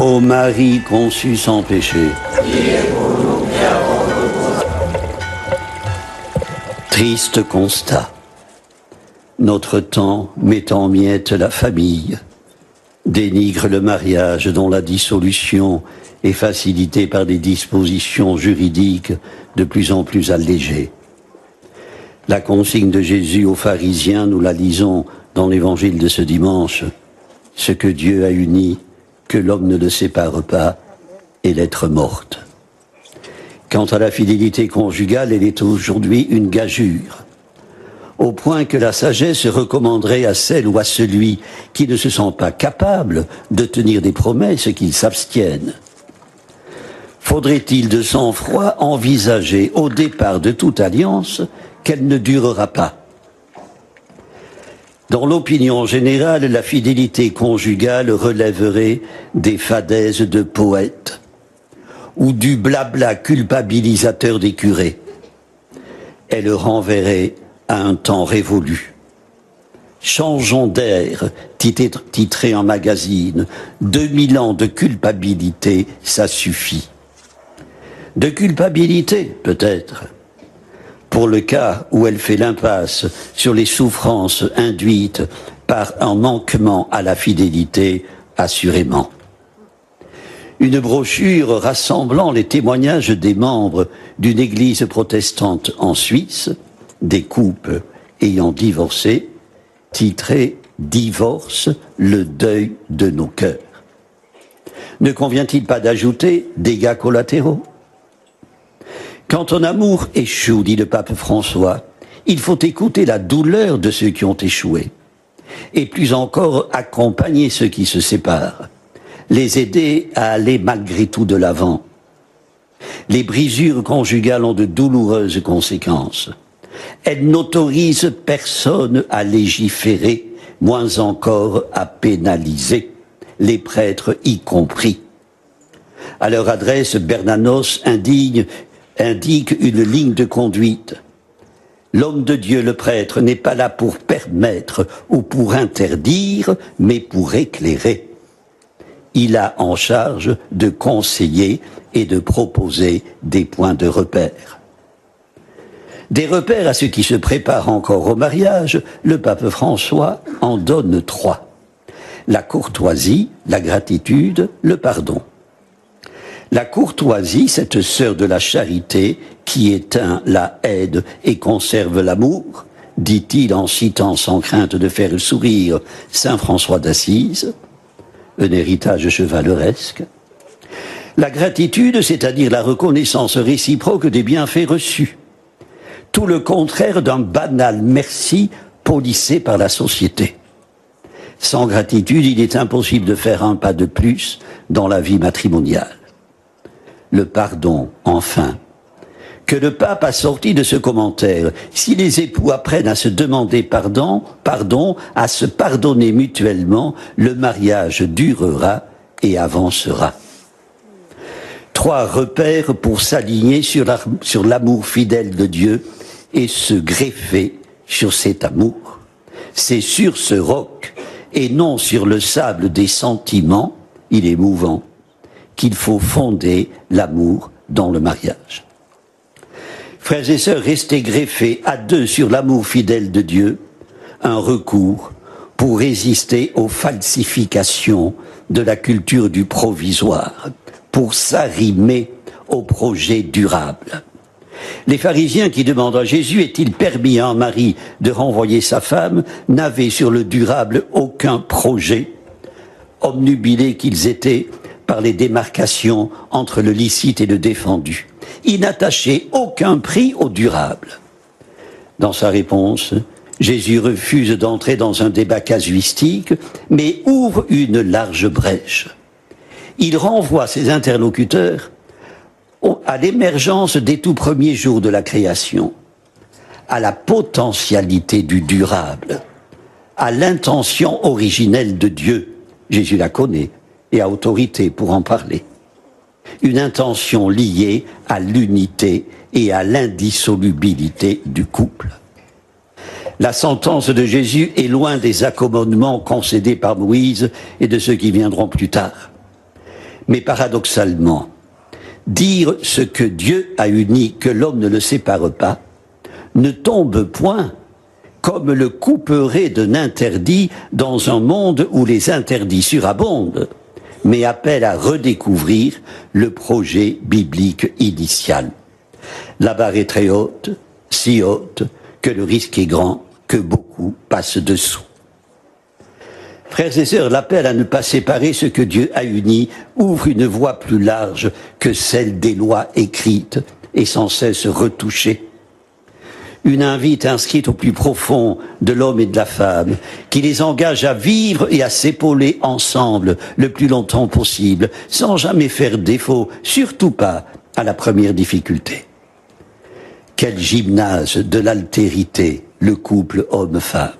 Ô Marie conçue sans péché, triste constat. Notre temps met en miettes la famille, dénigre le mariage dont la dissolution est facilitée par des dispositions juridiques de plus en plus allégées. La consigne de Jésus aux pharisiens, nous la lisons dans l'évangile de ce dimanche. Ce que Dieu a uni, que l'homme ne le sépare pas, est l'être morte. Quant à la fidélité conjugale, elle est aujourd'hui une gageure, au point que la sagesse recommanderait à celle ou à celui qui ne se sent pas capable de tenir des promesses qu'il s'abstienne. Faudrait-il de sang-froid envisager au départ de toute alliance qu'elle ne durera pas? Dans l'opinion générale, la fidélité conjugale relèverait des fadaises de poètes ou du blabla culpabilisateur des curés. Elle renverrait à un temps révolu. Changeons d'air, titré en magazine, 2000 ans de culpabilité, ça suffit. De culpabilité, peut-être, pour le cas où elle fait l'impasse sur les souffrances induites par un manquement à la fidélité, assurément. Une brochure rassemblant les témoignages des membres d'une église protestante en Suisse, des couples ayant divorcé, titrée « Divorce, le deuil de nos cœurs ». Ne convient-il pas d'ajouter « dégâts collatéraux » ? Quand un amour échoue, dit le pape François, il faut écouter la douleur de ceux qui ont échoué. Et plus encore, accompagner ceux qui se séparent. Les aider à aller malgré tout de l'avant. Les brisures conjugales ont de douloureuses conséquences. Elles n'autorisent personne à légiférer, moins encore à pénaliser, les prêtres y compris. À leur adresse, Bernanos indique une ligne de conduite. L'homme de Dieu, le prêtre, n'est pas là pour permettre ou pour interdire, mais pour éclairer. Il a en charge de conseiller et de proposer des points de repère. Des repères à ceux qui se préparent encore au mariage, le pape François en donne 3. La courtoisie, la gratitude, le pardon. La courtoisie, cette sœur de la charité qui éteint la haine et conserve l'amour, dit-il en citant sans crainte de faire sourire saint François d'Assise, un héritage chevaleresque. La gratitude, c'est-à-dire la reconnaissance réciproque des bienfaits reçus. Tout le contraire d'un banal merci polissé par la société. Sans gratitude, il est impossible de faire un pas de plus dans la vie matrimoniale. Le pardon, enfin, que le pape a sorti de ce commentaire. Si les époux apprennent à se demander pardon, à se pardonner mutuellement, le mariage durera et avancera. 3 repères pour s'aligner sur l'amour fidèle de Dieu et se greffer sur cet amour. C'est sur ce roc et non sur le sable des sentiments, il est mouvant, qu'il faut fonder l'amour dans le mariage. Frères et sœurs, restez greffés à 2 sur l'amour fidèle de Dieu, un recours pour résister aux falsifications de la culture du provisoire, pour s'arrimer au projet durable. Les pharisiens qui demandent à Jésus « Est-il permis à un mari de renvoyer sa femme ?» n'avaient sur le durable aucun projet, obnubilés qu'ils étaient par les démarcations entre le licite et le défendu. Ils n'attachaient aucun prix au durable. Dans sa réponse, Jésus refuse d'entrer dans un débat casuistique, mais ouvre une large brèche. Il renvoie ses interlocuteurs à l'émergence des tout premiers jours de la création, à la potentialité du durable, à l'intention originelle de Dieu. Jésus la connaît et a autorité pour en parler. Une intention liée à l'unité et à l'indissolubilité du couple. La sentence de Jésus est loin des accommodements concédés par Moïse et de ceux qui viendront plus tard. Mais paradoxalement, dire ce que Dieu a uni, que l'homme ne le sépare pas, ne tombe point comme le couperet d'un interdit dans un monde où les interdits surabondent, mais appelle à redécouvrir le projet biblique initial. La barre est très haute, si haute que le risque est grand, que beaucoup passent dessous. Frères et sœurs, l'appel à ne pas séparer ce que Dieu a uni ouvre une voie plus large que celle des lois écrites et sans cesse retouchées. Une invite inscrite au plus profond de l'homme et de la femme, qui les engage à vivre et à s'épauler ensemble le plus longtemps possible, sans jamais faire défaut, surtout pas à la première difficulté. Quel gymnase de l'altérité, le couple homme-femme.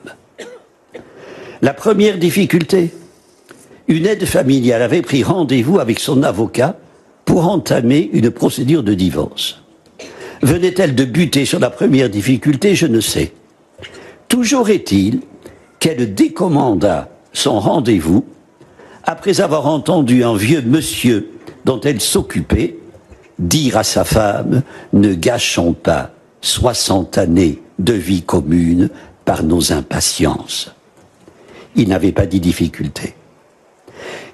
La première difficulté, une aide familiale avait pris rendez-vous avec son avocat pour entamer une procédure de divorce. Venait-elle de buter sur la première difficulté? Je ne sais. Toujours est-il qu'elle décommanda son rendez-vous après avoir entendu un vieux monsieur dont elle s'occupait dire à sa femme « Ne gâchons pas 60 années de vie commune par nos impatiences ». Il n'avait pas dit difficulté.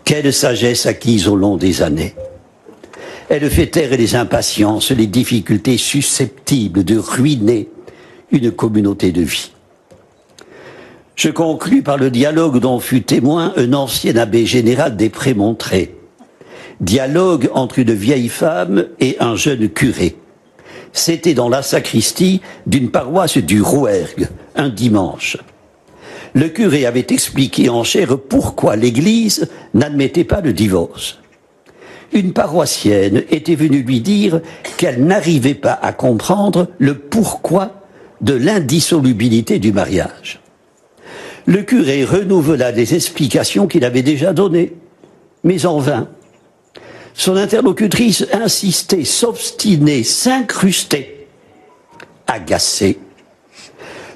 Quelle sagesse acquise au long des années. Elle fait taire les impatiences, les difficultés susceptibles de ruiner une communauté de vie. Je conclus par le dialogue dont fut témoin un ancien abbé général des Prémontrés. Dialogue entre une vieille femme et un jeune curé. C'était dans la sacristie d'une paroisse du Rouergue, un dimanche. Le curé avait expliqué en chair pourquoi l'Église n'admettait pas le divorce. Une paroissienne était venue lui dire qu'elle n'arrivait pas à comprendre le pourquoi de l'indissolubilité du mariage. Le curé renouvela des explications qu'il avait déjà données, mais en vain. Son interlocutrice insistait, s'obstinait, s'incrustait. Agacé,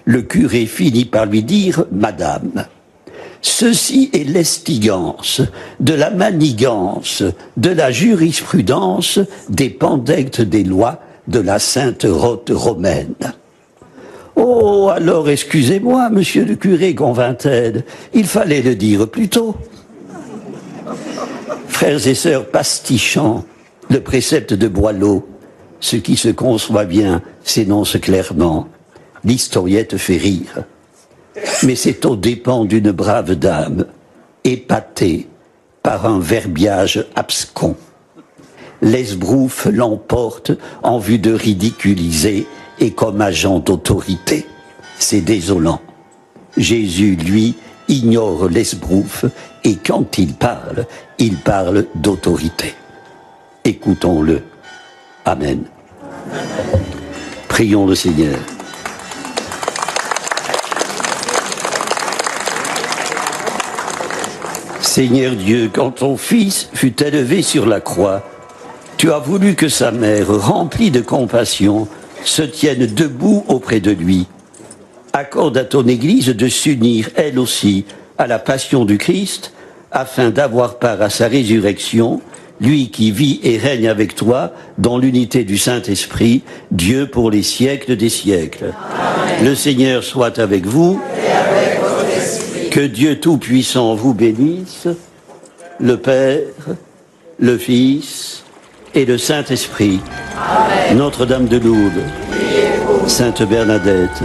le curé finit par lui dire « Madame, ceci est l'estigance de la manigance de la jurisprudence des pandectes des lois de la Sainte Rote romaine. » « Oh, alors excusez-moi, monsieur le curé, convint-elle, il fallait le dire plus tôt. » Frères et sœurs, pastichant le précepte de Boileau, ce qui se conçoit bien s'énonce clairement. L'historiette fait rire. Mais c'est aux dépens d'une brave dame, épatée par un verbiage abscon. L'esbrouffe l'emporte en vue de ridiculiser et comme agent d'autorité. C'est désolant. Jésus, lui, ignore l'esbrouffe et quand il parle d'autorité. Écoutons-le. Amen. Prions le Seigneur. Seigneur Dieu, quand ton Fils fut élevé sur la croix, tu as voulu que sa mère, remplie de compassion, se tienne debout auprès de lui. Accorde à ton Église de s'unir, elle aussi, à la passion du Christ, afin d'avoir part à sa résurrection, lui qui vit et règne avec toi dans l'unité du Saint-Esprit, Dieu pour les siècles des siècles. Amen. Le Seigneur soit avec vous. Et avec votre esprit. Que Dieu Tout-Puissant vous bénisse, le Père, le Fils et le Saint-Esprit. Notre-Dame de Lourdes, Sainte Bernadette,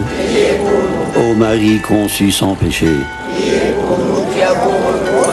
ô Marie conçue sans péché, priez pour nous qui avons recours